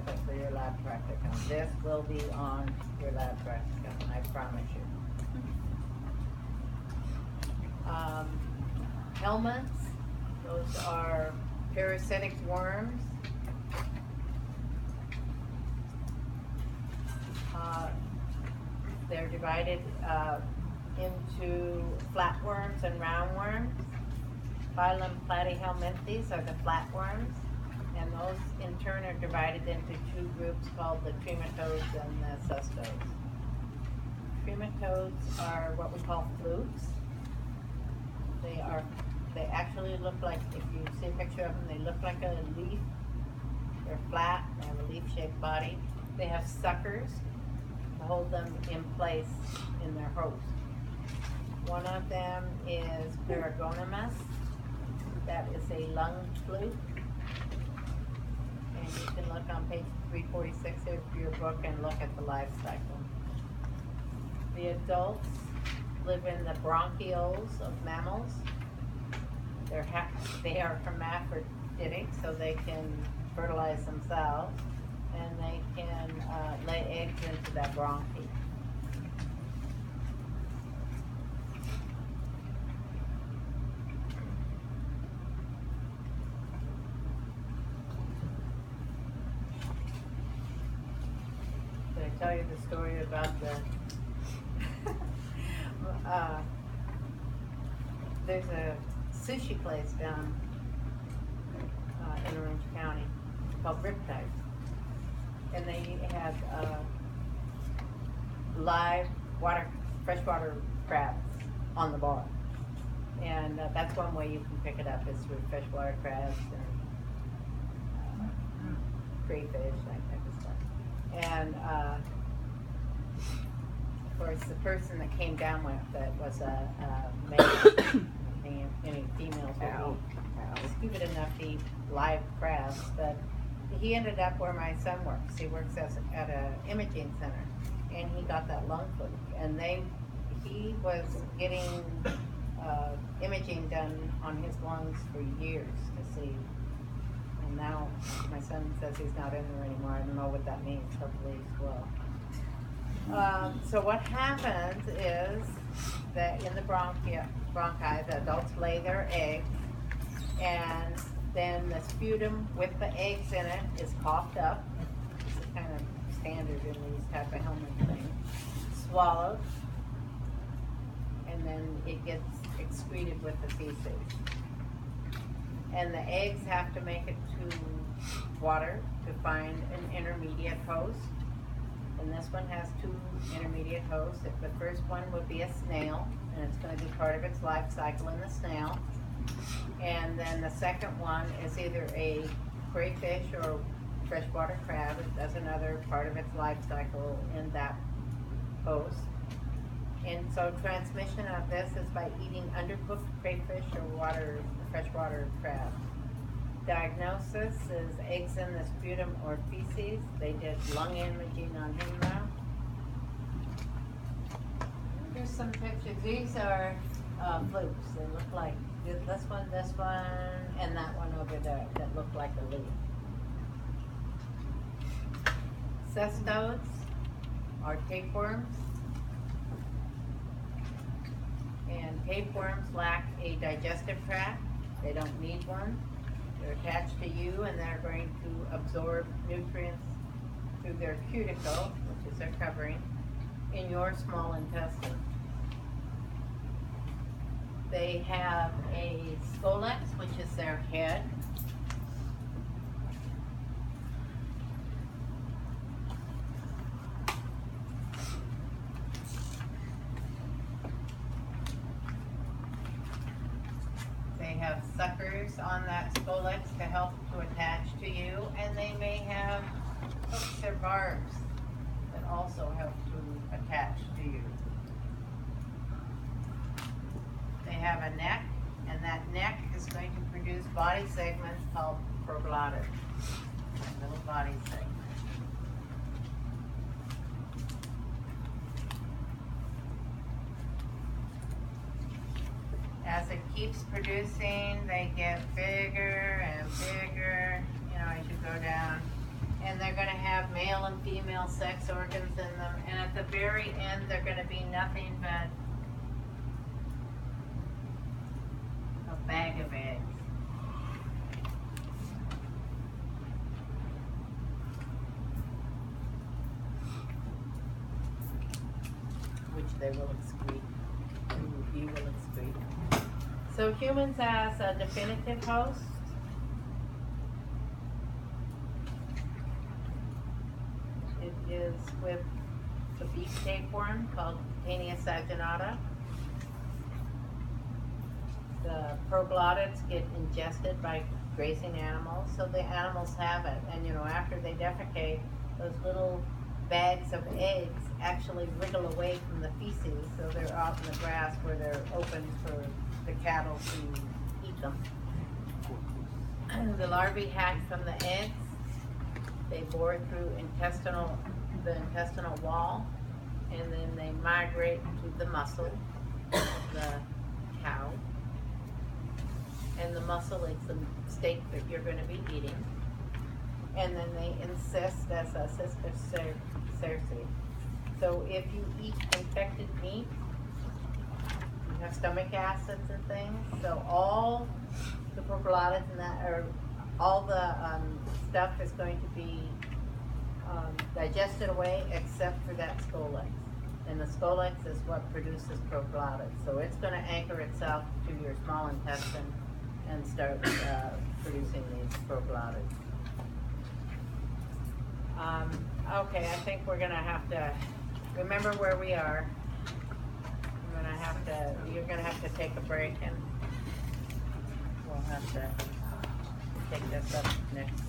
benefit for your lab practicum. This will be on your lab practicum, I promise you. Helminths, those are parasitic worms. They're divided into flatworms and roundworms. Phylum Platyhelminthes are the flatworms, and those in turn are divided into two groups called the trematodes and the cestodes. Trematodes are what we call flukes. They actually look like, if you see a picture of them, they look like a leaf. They're flat, they have a leaf-shaped body. They have suckers to hold them in place in their host. One of them is Paragonimus. That is a lung fluke. And you can look on page 346 of your book and look at the life cycle. The adults live in the bronchioles of mammals. They are hermaphroditic, so they can fertilize themselves, and they can lay eggs into that bronchi. Did I tell you the story about the there's a sushi place down in Orange County called Riptide, and they have live freshwater crabs on the bar, and that's one way you can pick it up is with freshwater crabs and crayfish, that type of stuff. And of course, the person that came down with it was a male. Any females would be stupid enough to eat live crabs, but he ended up where my son works. He works at an imaging center, and he got that lung fluke. And he was getting imaging done on his lungs for years to see. And now my son says he's not in there anymore. I don't know what that means. Hopefully he's well. So what happens is that in the bronchi, the adults lay their egg, and then the sputum with the eggs in it is coughed up. This is kind of standard in these type of helmet things. Swallowed, and then it gets excreted with the feces. And the eggs have to make it to water to find an intermediate host. And this one has two intermediate hosts. The first one would be a snail, and it's going to be part of its life cycle in the snail. And then the second one is either a crayfish or freshwater crab. It does another part of its life cycle in that host. And so transmission of this is by eating undercooked crayfish or freshwater crab. Diagnosis is eggs in the sputum or feces. They did lung imaging on him now. Here's some pictures. These are flukes. They look like this one, and that one over there that look like a leaf. Cestodes are tapeworms. And tapeworms lack a digestive tract. They don't need one. They're attached to you, and they're going to absorb nutrients through their cuticle, which is their covering, in your small intestine. They have a scolex, which is their head. They have suckers on that scolex to help to attach to you, and they may have hooks or barbs that also help to attach to you. They have a neck, and that neck is going to produce body segments called proglottids, little body segments. As it keeps producing, they get bigger and bigger, as you go down. And they're going to male and female sex organs in them, and at the very end, they're gonna be nothing but a bag of eggs. Which they will excrete. You will excrete. So humans as a definitive host. It is with the beak tapeworm called Titania saginata. The proglottids get ingested by grazing animals, so the animals have it. And you know, after they defecate, those little bags of eggs actually wriggle away from the feces, so they're out in the grass where they're open for the cattle to eat them. The larvae hatch from the eggs. They bore through the intestinal wall, and then they migrate to the muscle of the cow. And the muscle is the steak that you're going to be eating. And then they encyst as a sister cerci. So if you eat infected meat, you have stomach acids and things. So all the proglottids and that, or all the stuff is going to be digested away except for that scolex. And the scolex is what produces proglottids. So it's going to anchor itself to your small intestine and start producing these proglottids. Okay, I think we're gonna have to remember where we are. You're gonna have to take a break, and we'll have to take this up next